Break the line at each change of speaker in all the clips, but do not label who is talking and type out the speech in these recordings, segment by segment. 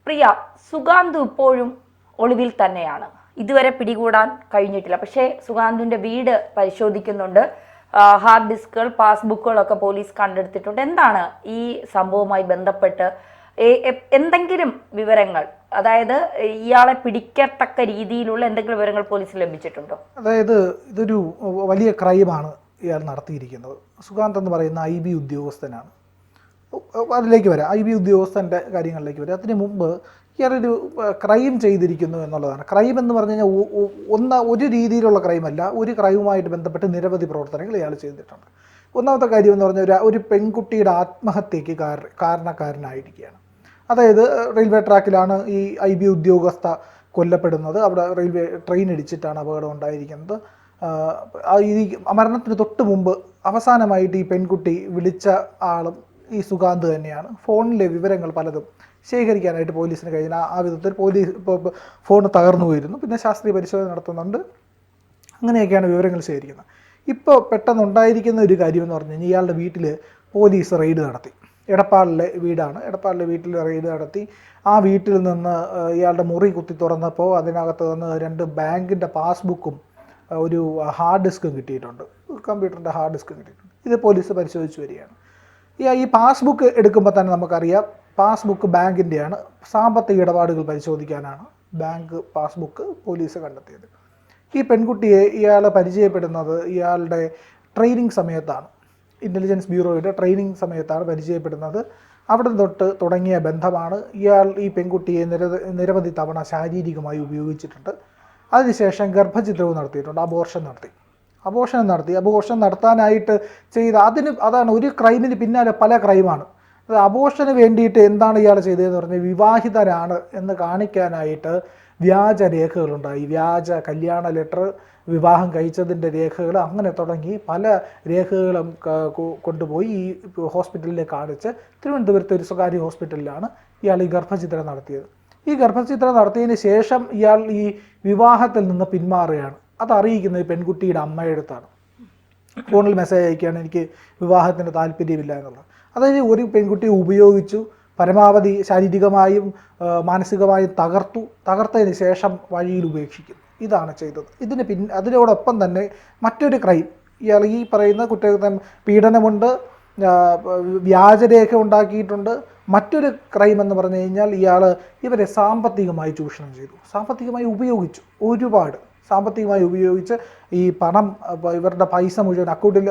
പ്രിയ, സുഗാന്ത് ഇപ്പോഴും ഒളിവിൽ തന്നെയാണ്. ഇതുവരെ പിടികൂടാൻ കഴിഞ്ഞിട്ടില്ല. പക്ഷേ സുഗാന്തിന്റെ വീട് പരിശോധിക്കുന്നുണ്ട്. ഹാർഡ് ഡിസ്കുകൾ, പാസ്ബുക്കുകളൊക്കെ പോലീസ് കണ്ടെടുത്തിട്ടുണ്ട്. എന്താണ് ഈ സംഭവവുമായി ബന്ധപ്പെട്ട് എന്തെങ്കിലും വിവരങ്ങൾ, അതായത് ഇയാളെ പിടിക്കത്തക്ക രീതിയിലുള്ള എന്തെങ്കിലും വിവരങ്ങൾ പോലീസിന് ലഭിച്ചിട്ടുണ്ടോ?
അതായത് ഇതൊരു വലിയ ക്രൈമാണ് ഇയാൾ നടത്തിയിരിക്കുന്നത്. സുഗാന്ത് എന്ന് പറയുന്ന IB ഉദ്യോഗസ്ഥനാണ്. അതിലേക്ക് വരാം, IB ഉദ്യോഗസ്ഥൻ്റെ കാര്യങ്ങളിലേക്ക് വരാം. അതിന് മുമ്പ് ഇയാളൊരു ക്രൈം ചെയ്തിരിക്കുന്നു എന്നുള്ളതാണ്. ക്രൈം എന്ന് പറഞ്ഞു കഴിഞ്ഞാൽ ഒരു രീതിയിലുള്ള ക്രൈമല്ല, ഒരു ക്രൈമുമായിട്ട് ബന്ധപ്പെട്ട് നിരവധി പ്രവർത്തനങ്ങൾ ഇയാൾ ചെയ്തിട്ടുണ്ട്. ഒന്നാമത്തെ കാര്യം എന്ന് പറഞ്ഞാൽ ഒരു പെൺകുട്ടിയുടെ ആത്മഹത്യക്ക് കാരണക്കാരനായിരിക്കുകയാണ്. അതായത് റെയിൽവേ ട്രാക്കിലാണ് ഈ IB ഉദ്യോഗസ്ഥ കൊല്ലപ്പെടുന്നത്. അവിടെ റെയിൽവേ ട്രെയിൻ ഇടിച്ചിട്ടാണ് അപകടം ഉണ്ടായിരിക്കുന്നത്. ഈ മരണത്തിന് തൊട്ട് മുമ്പ് അവസാനമായിട്ട് ഈ പെൺകുട്ടി വിളിച്ച ആളും ഈ സുഗാന്ത് തന്നെയാണ്. ഫോണിലെ വിവരങ്ങൾ പലതും ശേഖരിക്കാനായിട്ട് പോലീസിന് കഴിഞ്ഞ ആ വിധത്തിൽ പോലീസ് ഫോൺ തകർന്നു പോയിരുന്നു. പിന്നെ ശാസ്ത്രീയ പരിശോധന നടത്തുന്നുണ്ട്. അങ്ങനെയൊക്കെയാണ് വിവരങ്ങൾ ശേഖരിക്കുന്നത്. ഇപ്പോൾ പെട്ടെന്നുണ്ടായിരിക്കുന്ന ഒരു കാര്യമെന്ന് പറഞ്ഞു കഴിഞ്ഞാൽ ഇയാളുടെ വീട്ടിൽ പോലീസ് റെയ്ഡ് നടത്തി. എടപ്പാളിലെ വീടാണ്. എടപ്പാളിലെ വീട്ടിൽ റെയ്ഡ് നടത്തി. ആ വീട്ടിൽ നിന്ന് ഇയാളുടെ മുറി കുത്തി തുറന്നപ്പോൾ അതിനകത്ത് നിന്ന് 2 ബാങ്കിൻ്റെ പാസ്ബുക്കും ഒരു ഹാർഡ് ഡിസ്കും കിട്ടിയിട്ടുണ്ട്. കമ്പ്യൂട്ടറിൻ്റെ ഹാർഡ് ഡിസ്കും കിട്ടിയിട്ടുണ്ട്. ഇത് പോലീസ് പരിശോധിച്ച് വരികയാണ്. ഈ പാസ്ബുക്ക് എടുക്കുമ്പോൾ തന്നെ നമുക്കറിയാം, പാസ്ബുക്ക് ബാങ്കിൻ്റെയാണ്. സാമ്പത്തിക ഇടപാടുകൾ പരിശോധിക്കാനാണ് ബാങ്ക് പാസ്ബുക്ക് പോലീസ് കണ്ടെത്തിയത്. ഈ പെൺകുട്ടിയെ ഇയാൾ പരിചയപ്പെടുന്നത് ഇയാളുടെ ട്രെയിനിങ് സമയത്താണ്. ഇൻ്റലിജൻസ് ബ്യൂറോയുടെ ട്രെയിനിങ് സമയത്താണ് പരിചയപ്പെടുന്നത്. അവിടെ തൊട്ട് തുടങ്ങിയ ബന്ധമാണ്. ഇയാൾ ഈ പെൺകുട്ടിയെ നിരവധി തവണ ശാരീരികമായി ഉപയോഗിച്ചിട്ടുണ്ട്. അതിനുശേഷം ഗർഭഛിദ്രവും നടത്തിയിട്ടുണ്ട്. അബോർഷൻ നടത്താനായിട്ട് അതാണ് ഒരു ക്രൈമിന് പിന്നാലെ പല ക്രൈമാണ്. അത് അബോർഷന് വേണ്ടിയിട്ട് എന്താണ് ഇയാൾ ചെയ്തതെന്ന് പറഞ്ഞാൽ വിവാഹിതരാണ് എന്ന് കാണിക്കാനായിട്ട് വ്യാജ രേഖകളുണ്ടായി. വ്യാജ കല്യാണ ലെറ്റർ, വിവാഹം കഴിച്ചതിൻ്റെ രേഖകൾ, അങ്ങനെ തുടങ്ങി പല രേഖകളും കൊണ്ടുപോയി ഈ ഹോസ്പിറ്റലിൽ കാണിച്ച് തിരുവനന്തപുരത്തെ ഒരു സ്വകാര്യ ഹോസ്പിറ്റലിലാണ് ഇയാൾ ഈ ഗർഭഛിദ്രം നടത്തിയത്. ഈ ഗർഭഛിദ്രം നടത്തിയതിന് ശേഷം ഇയാൾ ഈ വിവാഹത്തിൽ നിന്ന് പിന്മാറുകയാണ്. അതറിയിക്കുന്നത് പെൺകുട്ടിയുടെ അമ്മയുടെ അടുത്താണ്. ഫോണിൽ മെസ്സേജ് അയക്കുകയാണ്, എനിക്ക് വിവാഹത്തിന് താല്പര്യമില്ല എന്നുള്ളത്. അതായത് ഒരു പെൺകുട്ടിയെ ഉപയോഗിച്ചു, പരമാവധി ശാരീരികമായും മാനസികമായും തകർത്തതിന് ശേഷം വഴിയിൽ ഉപേക്ഷിക്കും. ഇതാണ് ചെയ്തത്. അതിനോടൊപ്പം തന്നെ മറ്റൊരു ക്രൈം, ഇയാൾ ഈ പറയുന്ന കുറ്റകൃത്യം, പീഡനമുണ്ട്, വ്യാജരേഖ ഉണ്ടാക്കിയിട്ടുണ്ട്. മറ്റൊരു ക്രൈം എന്ന് പറഞ്ഞു കഴിഞ്ഞാൽ ഇവരെ സാമ്പത്തികമായി ചൂഷണം ചെയ്തു, സാമ്പത്തികമായി ഉപയോഗിച്ചു. ഒരുപാട് സാമ്പത്തികമായി ഉപയോഗിച്ച് ഈ പണം, ഇവരുടെ പൈസ മുഴുവൻ അക്കൗണ്ടിൽ,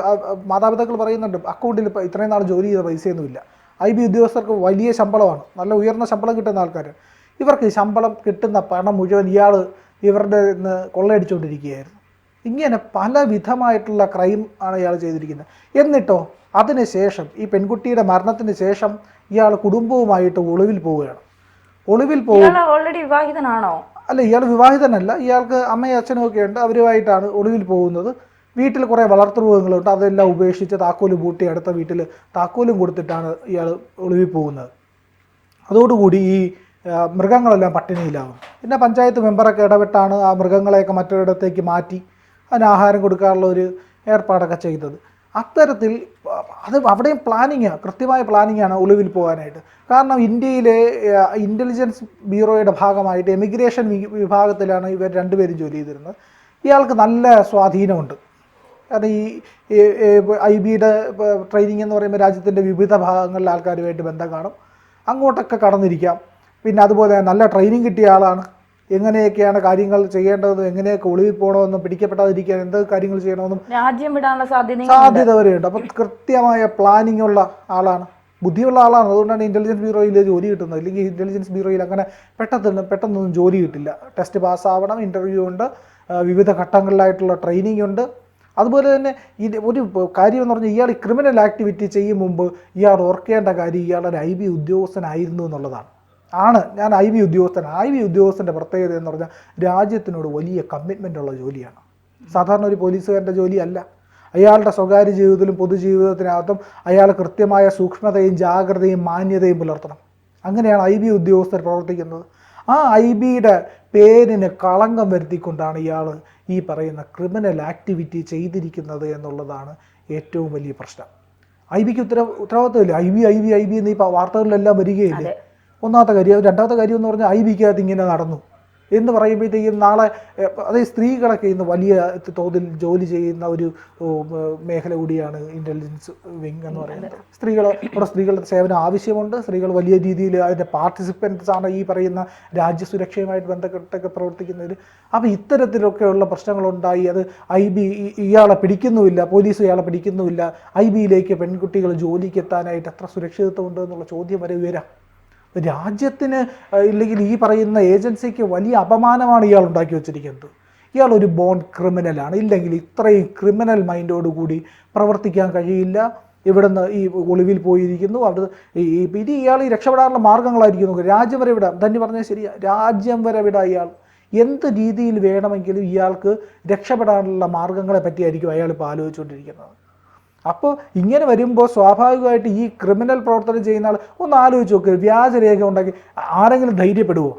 മാതാപിതാക്കൾ പറയുന്നുണ്ട് അക്കൗണ്ടിൽ ഇത്രയും നാൾ ജോലി ചെയ്ത പൈസയൊന്നുമില്ല. IB ഉദ്യോഗസ്ഥർക്ക് വലിയ ശമ്പളമാണ്, നല്ല ഉയർന്ന ശമ്പളം കിട്ടുന്ന ആൾക്കാർ. ഇവർക്ക് ശമ്പളം കിട്ടുന്ന പണം മുഴുവൻ ഇവരുടെ നിന്ന് കൊള്ളയടിച്ചുകൊണ്ടിരിക്കുകയായിരുന്നു. ഇങ്ങനെ പല വിധമായിട്ടുള്ള ക്രൈം ആണ് ഇയാൾ ചെയ്തിരിക്കുന്നത്. എന്നിട്ടോ അതിനുശേഷം ഈ പെൺകുട്ടിയുടെ മരണത്തിന് ശേഷം ഇയാൾ കുടുംബവുമായിട്ട് ഒളിവിൽ പോവുകയാണ്.
ഓൾറെഡി വിവാഹിതനാണോ?
അല്ല, ഇയാൾ വിവാഹിതനല്ല. ഇയാൾക്ക് അമ്മയും അച്ഛനും ഒക്കെ ഉണ്ട്. അവരുമായിട്ടാണ് ഒളിവിൽ പോകുന്നത്. വീട്ടിൽ കുറേ വളർത്തുമൃഗങ്ങളുണ്ട്. അതെല്ലാം ഉപേക്ഷിച്ച് താക്കോല് പൂട്ടി അടുത്ത വീട്ടിൽ താക്കോലും കൊടുത്തിട്ടാണ് ഇയാൾ ഒളിവിൽ പോകുന്നത്. അതോടുകൂടി ഈ മൃഗങ്ങളെല്ലാം പട്ടിണിയിലാവും. പിന്നെ പഞ്ചായത്ത് മെമ്പറൊക്കെ ഇടപെട്ടാണ് ആ മൃഗങ്ങളെയൊക്കെ മറ്റൊരിടത്തേക്ക് മാറ്റി അതിന് ആഹാരം കൊടുക്കാനുള്ള ഒരു ഏർപ്പാടൊക്കെ ചെയ്തത്. അത്തരത്തിൽ അവിടെയും കൃത്യമായ പ്ലാനിങ്ങാണ് ഒളിവിൽ പോകാനായിട്ട്. കാരണം ഇന്ത്യയിലെ ഇൻ്റലിജൻസ് ബ്യൂറോയുടെ ഭാഗമായിട്ട് എമിഗ്രേഷൻ വിഭാഗത്തിലാണ് ഇവർ 2 പേരും ജോലി ചെയ്തിരുന്നത്. ഇയാൾക്ക് നല്ല സ്വാധീനമുണ്ട്. കാരണം ഈ IBയുടെ ട്രെയിനിങ് എന്ന് പറയുമ്പോൾ രാജ്യത്തിൻ്റെ വിവിധ ഭാഗങ്ങളിലെ ആൾക്കാരുമായിട്ട് ബന്ധം കാണും. അങ്ങോട്ടൊക്കെ കടന്നിരിക്കാം. പിന്നെ അതുപോലെ നല്ല ട്രെയിനിങ് കിട്ടിയ ആളാണ്. എങ്ങനെയൊക്കെയാണ് കാര്യങ്ങൾ ചെയ്യേണ്ടതെന്നും എങ്ങനെയൊക്കെ ഒളിവിൽ പോകണമെന്നും പിടിക്കപ്പെടാതിരിക്കാൻ എന്ത് കാര്യങ്ങൾ ചെയ്യണമെന്നും
രാജ്യം വിടാനുള്ള സാധ്യത
വരെയുണ്ട്. അപ്പം കൃത്യമായ പ്ലാനിങ് ഉള്ള ആളാണ്, ബുദ്ധിയുള്ള ആളാണ്. അതുകൊണ്ടാണ് ഇൻ്റലിജൻസ് ബ്യൂറോയിൽ ജോലി കിട്ടുന്നത്. അല്ലെങ്കിൽ ഇൻ്റലിജൻസ് ബ്യൂറോയിൽ അങ്ങനെ പെട്ടെന്നൊന്നും ജോലി കിട്ടില്ല. ടെസ്റ്റ് പാസ്സാവണം, ഇൻ്റർവ്യൂ ഉണ്ട്, വിവിധ ഘട്ടങ്ങളിലായിട്ടുള്ള ട്രെയിനിങ് ഉണ്ട്. അതുപോലെ തന്നെ ഒരു കാര്യം എന്ന് പറഞ്ഞാൽ ഇയാൾ ക്രിമിനൽ ആക്ടിവിറ്റി ചെയ്യും മുമ്പ് ഇയാൾ ഓർക്കേണ്ട കാര്യം ഇയാളൊരു IB ഉദ്യോഗസ്ഥനായിരുന്നു എന്നുള്ളതാണ്. ഞാൻ IB ഉദ്യോഗസ്ഥൻ്റെ പ്രത്യേകത എന്ന് പറഞ്ഞാൽ രാജ്യത്തിനോട് വലിയ കമ്മിറ്റ്മെൻ്റ് ഉള്ള ജോലിയാണ്. സാധാരണ ഒരു പോലീസുകാരൻ്റെ ജോലിയല്ല. അയാളുടെ സ്വകാര്യ ജീവിതത്തിലും പൊതുജീവിതത്തിനകത്തും അയാൾ കൃത്യമായ സൂക്ഷ്മതയും ജാഗ്രതയും മാന്യതയും പുലർത്തണം. അങ്ങനെയാണ് IB ഉദ്യോഗസ്ഥർ പ്രവർത്തിക്കുന്നത്. ആ IBയുടെ പേരിന് കളങ്കം വരുത്തിക്കൊണ്ടാണ് ഇയാൾ ഈ പറയുന്ന ക്രിമിനൽ ആക്ടിവിറ്റി ചെയ്തിരിക്കുന്നത് എന്നുള്ളതാണ് ഏറ്റവും വലിയ പ്രശ്നം. IBക്ക് ഉത്തരവാദിത്തമില്ല. IB എന്ന് ഈ വാർത്തകളിലെല്ലാം വരികയില്ലേ. ഒന്നാമത്തെ കാര്യം. രണ്ടാമത്തെ കാര്യം എന്ന് പറഞ്ഞാൽ IBക്കകത്ത് ഇങ്ങനെ നടന്നു എന്ന് പറയുമ്പോഴത്തേക്കും നാളെ അതായത് സ്ത്രീകളൊക്കെ ഇന്ന് വലിയ തോതിൽ ജോലി ചെയ്യുന്ന ഒരു മേഖല കൂടിയാണ് ഇൻ്റലിജൻസ് വിങ് എന്ന് പറയുന്നത്. സ്ത്രീകളുടെ സേവനം ആവശ്യമുണ്ട്. സ്ത്രീകൾ വലിയ രീതിയിൽ അതിൻ്റെ പാർട്ടിസിപ്പൻസ് ആണ് ഈ പറയുന്ന രാജ്യസുരക്ഷയുമായിട്ട് ബന്ധപ്പെട്ടൊക്കെ പ്രവർത്തിക്കുന്നതിൽ. അപ്പോൾ ഇത്തരത്തിലൊക്കെയുള്ള പ്രശ്നങ്ങളുണ്ടായി. അത് IB ഇയാളെ പിടിക്കുന്നുമില്ല, പോലീസ് ഇയാളെ പിടിക്കുന്നുമില്ല. IBയിലേക്ക് പെൺകുട്ടികൾ ജോലിക്ക് എത്താനായിട്ട് എത്ര സുരക്ഷിതത്വമുണ്ട് എന്നുള്ള ചോദ്യം വരെ ഉയരാം. രാജ്യത്തിന് ഇല്ലെങ്കിൽ ഈ പറയുന്ന ഏജൻസിക്ക് വലിയ അപമാനമാണ് ഇയാൾ ഉണ്ടാക്കി വച്ചിരിക്കുന്നത്. ഇയാൾ ഒരു ബോൺ ക്രിമിനലാണ്. ഇല്ലെങ്കിൽ ഇത്രയും ക്രിമിനൽ മൈൻഡോടുകൂടി പ്രവർത്തിക്കാൻ കഴിയില്ല. ഇവിടുന്ന് ഈ ഒളിവിൽ പോയിരിക്കുന്നു. അവിടെ ഇനി ഇയാൾ ഈ രക്ഷപ്പെടാനുള്ള മാർഗ്ഗങ്ങളായിരിക്കുന്നു. രാജ്യം വരെ വിടാം. തന്നെ പറഞ്ഞാൽ ശരിയാ, രാജ്യം വരെ വിടാം. ഇയാൾ എന്ത് രീതിയിൽ വേണമെങ്കിലും ഇയാൾക്ക് രക്ഷപ്പെടാനുള്ള മാർഗ്ഗങ്ങളെ പറ്റിയായിരിക്കും അയാൾ ഇപ്പോൾ ആലോചിച്ചുകൊണ്ടിരിക്കുന്നത്. അപ്പോൾ ഇങ്ങനെ വരുമ്പോൾ സ്വാഭാവികമായിട്ട് ഈ ക്രിമിനൽ പ്രവർത്തനം ചെയ്യുന്ന ആൾ ഒന്ന് ആലോചിച്ച് നോക്ക്, വ്യാജരേഖ ഉണ്ടാക്കി ആരെങ്കിലും ധൈര്യപ്പെടുവോ?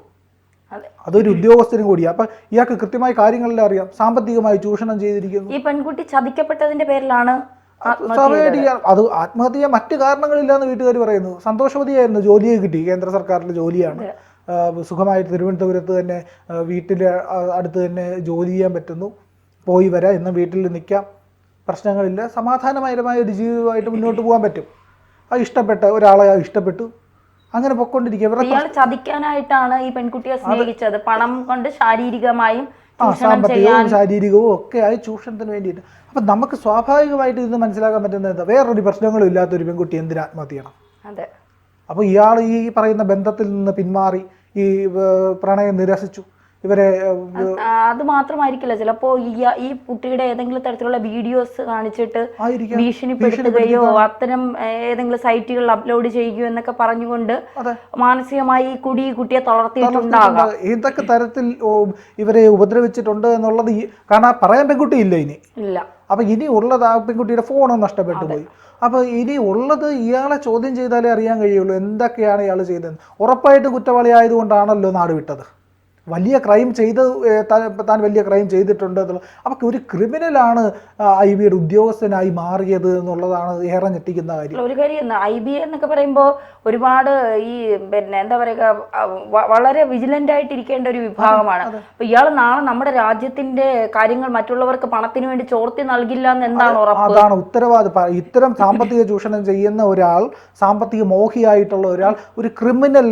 അതൊരു ഉദ്യോഗസ്ഥനും കൂടിയാണ്. അപ്പം ഇയാൾക്ക് കൃത്യമായ കാര്യങ്ങളെല്ലാം അറിയാം. സാമ്പത്തികമായി ചൂഷണം ചെയ്തിരിക്കുന്നു.
ഈ പെൺകുട്ടി ചതിക്കപ്പെട്ടതിന്റെ പേരിലാണ്
സ്വാഭാവികമായിട്ട് അത് ആത്മഹത്യ മറ്റു കാരണങ്ങളില്ലാന്ന് വീട്ടുകാർ പറയുന്നു. സന്തോഷവതിയായിരുന്നു, ജോലിയെ കിട്ടി, കേന്ദ്ര സർക്കാരിൻ്റെ ജോലിയാണ്. സുഖമായിട്ട് തിരുവനന്തപുരത്ത് തന്നെ വീട്ടിൽ അടുത്ത് തന്നെ ജോലി ചെയ്യാൻ പറ്റുന്നു, പോയി വരാം, എന്നും വീട്ടിൽ നിൽക്കാം, പ്രശ്നങ്ങളില്ല, സമാധാനപരമായ ഒരു ജീവിതമായിട്ട് മുന്നോട്ട് പോകാൻ പറ്റും. അത് ഇഷ്ടപ്പെട്ട ഒരാളെ ഇഷ്ടപ്പെട്ടു, അങ്ങനെ പൊയ്ക്കൊണ്ടിരിക്കുക.
ചതിക്കാനായിട്ടാണ് ഈ പെൺകുട്ടിയെ സ്നേഹിച്ചത്. പണം കൊണ്ട് ശാരീരികമായും
സാമ്പത്തികവും ശാരീരികവും ഒക്കെ ആയി ചൂഷണത്തിന് വേണ്ടിയിട്ട്. അപ്പം നമുക്ക് സ്വാഭാവികമായിട്ട് ഇത് മനസ്സിലാക്കാൻ പറ്റുന്നത് വേറൊരു പ്രശ്നങ്ങളും ഇല്ലാത്തൊരു പെൺകുട്ടി എന്തിനാ ആത്മഹത്യ ചെയ്യണം?
അതെ.
അപ്പോൾ ഇയാൾ ഈ പറയുന്ന ബന്ധത്തിൽ നിന്ന് പിന്മാറി ഈ പ്രണയം നിരസിച്ചു. ഇവരെ
അത് മാത്രമായിരിക്കില്ല, ചിലപ്പോ ഈ കുട്ടിയുടെ ഏതെങ്കിലും തരത്തിലുള്ള വീഡിയോസ് കാണിച്ചിട്ട് ഭീഷണിപ്പെടുത്തുകയോ അത്തരം ഏതെങ്കിലും സൈറ്റുകളിൽ അപ്ലോഡ് ചെയ്യുകയോ എന്നൊക്കെ പറഞ്ഞുകൊണ്ട് മാനസികമായി കുട്ടിയെ തളർത്തിയിട്ടുണ്ടാകാം.
ഏതൊക്കെ തരത്തിൽ ഇവരെ ഉപദ്രവിച്ചിട്ടുണ്ട് എന്നുള്ളത് കാരണം പറയാൻ പെൺകുട്ടി ഇല്ല ഇനി
ഇല്ല.
അപ്പൊ ഇനി ഉള്ളത് ആ പെൺകുട്ടിയുടെ ഫോൺ നഷ്ടപ്പെട്ടു പോയി. അപ്പോൾ ഇനി ഉള്ളത് ഇയാളെ ചോദ്യം ചെയ്താലേ അറിയാൻ കഴിയുള്ളൂ എന്തൊക്കെയാണ് ഇയാൾ ചെയ്തത്. ഉറപ്പായിട്ടും കുറ്റവാളി ആയതുകൊണ്ടാണല്ലോ നാട് വിട്ടത്. വലിയ ക്രൈം ചെയ്ത് താൻ വലിയ ക്രൈം ചെയ്തിട്ടുണ്ട് എന്നുള്ളത്. അപ്പോൾ ഒരു ക്രിമിനലാണ് IBയുടെ ഉദ്യോഗസ്ഥനായി മാറിയത് എന്നുള്ളതാണ് ഏറെ ഞെട്ടിക്കുന്ന കാര്യം.
ഒരു കാര്യം, IB എന്നൊക്കെ പറയുമ്പോൾ ഒരുപാട് ഈ എന്താ പറയുക, വളരെ വിജിലന്റ് ആയിട്ടിരിക്കേണ്ട ഒരു വിഭാഗമാണ്. അപ്പൊ ഇയാൾ നാളെ നമ്മുടെ രാജ്യത്തിന്റെ കാര്യങ്ങൾ മറ്റുള്ളവർക്ക് പണത്തിന് വേണ്ടി ചോർത്തി നൽകില്ല എന്ന് എന്താണ് ഉറപ്പ്?
അതാണ് ഉത്തരവാദിത്വം. ഇത്തരം സാമ്പത്തിക ചൂഷണം ചെയ്യുന്ന ഒരാൾ, സാമ്പത്തിക മോഹിയായിട്ടുള്ള ഒരാൾ, ഒരു ക്രിമിനൽ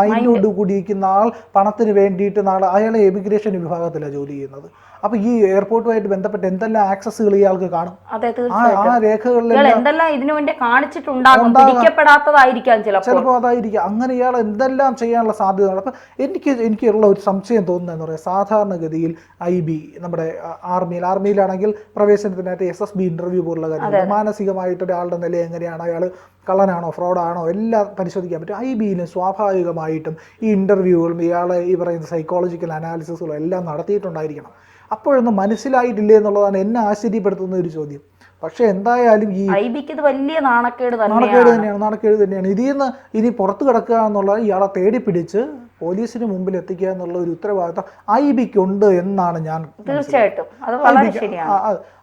മൈൻഡോട് കൂടിയിരിക്കുന്ന ആൾ പണത്തിന് വേണ്ടിയിട്ട് നാളെ അയാളെ എമിഗ്രേഷൻ വിഭാഗത്തിലാണ് ജോലി ചെയ്യുന്നത്. അപ്പൊ ഈ എയർപോർട്ടുമായിട്ട് ബന്ധപ്പെട്ട് എന്തെല്ലാം ആക്സസുകൾ ഇയാൾക്ക് കാണും? ആ രേഖകളിൽ
എന്തെല്ലാം ഇതിനു വേണ്ടി കാണിച്ചിട്ടുണ്ടാകും, പിടിക്കപ്പെടാത്തതായിരിക്കാം
ചിലപ്പോൾ അതായിരിക്കും. അങ്ങനെ ഇയാൾ എന്തെല്ലാം ചെയ്യാനുള്ള സാധ്യതകൾ. അപ്പൊ എനിക്കുള്ള ഒരു സംശയം തോന്നുന്നതെന്ന് പറയാം, സാധാരണഗതിയിൽ IB നമ്മുടെ ആർമിയിലാണെങ്കിൽ പ്രവേശനത്തിനായിട്ട് SSB ഇന്റർവ്യൂ പോലുള്ള കാര്യങ്ങൾ, മാനസികമായിട്ട് ഒരാളുടെ നില എങ്ങനെയാണ്, അയാൾ കള്ളനാണോ ഫ്രോഡാണോ എല്ലാം പരിശോധിക്കാൻ പറ്റും. IBയിലും സ്വാഭാവികമായിട്ടും ഈ ഇന്റർവ്യൂകളും ഇയാളെ ഈ പറയുന്ന സൈക്കോളജിക്കൽ അനാലിസിസുകളും എല്ലാം നടത്തിയിട്ടുണ്ടായിരിക്കണം. അപ്പോഴൊന്നും മനസ്സിലായിട്ടില്ലേ എന്നുള്ളതാണ് എന്നെ ആശ്ചര്യപ്പെടുത്തുന്ന ഒരു ചോദ്യം. പക്ഷെ എന്തായാലും ഈ
IBക്ക് ഇത് വലിയ നാണക്കേട്
തന്നെയാണ്. ഇതിൽ നിന്ന് ഇനി പുറത്തു കിടക്കുക എന്നുള്ളത് ഇയാളെ തേടി പിടിച്ച് പോലീസിന് മുമ്പിൽ എത്തിക്കുക എന്നുള്ള ഒരു ഉത്തരവാദിത്വം IBക്കുണ്ട് എന്നാണ് ഞാൻ
തീർച്ചയായിട്ടും.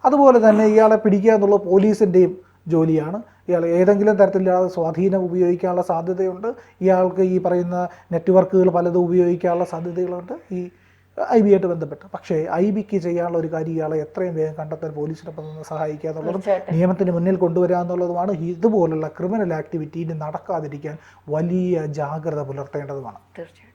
അതുപോലെ തന്നെ ഇയാളെ പിടിക്കുക എന്നുള്ളത് പോലീസിൻ്റെയും ജോലിയാണ്. ഇയാൾ ഏതെങ്കിലും തരത്തിലുള്ള സ്വാധീനം ഉപയോഗിക്കാനുള്ള സാധ്യതയുണ്ട്. ഇയാൾക്ക് ഈ പറയുന്ന നെറ്റ്വർക്കുകൾ പലതും ഉപയോഗിക്കാനുള്ള സാധ്യതകളുണ്ട് ഈ IBയായിട്ട് ബന്ധപ്പെട്ട്. പക്ഷേ IBക്ക് ചെയ്യാനുള്ള ഒരു കാര്യം ഇയാളെ എത്രയും വേഗം കണ്ടെത്താൻ പോലീസിനൊപ്പം നിന്ന് സഹായിക്കുക എന്നുള്ളതും നിയമത്തിന് മുന്നിൽ കൊണ്ടുവരിക എന്നുള്ളതുമാണ്. ഇതുപോലുള്ള ക്രിമിനൽ ആക്ടിവിറ്റി നടക്കാതിരിക്കാൻ വലിയ ജാഗ്രത പുലർത്തേണ്ടതുമാണ്.
തീർച്ചയായും.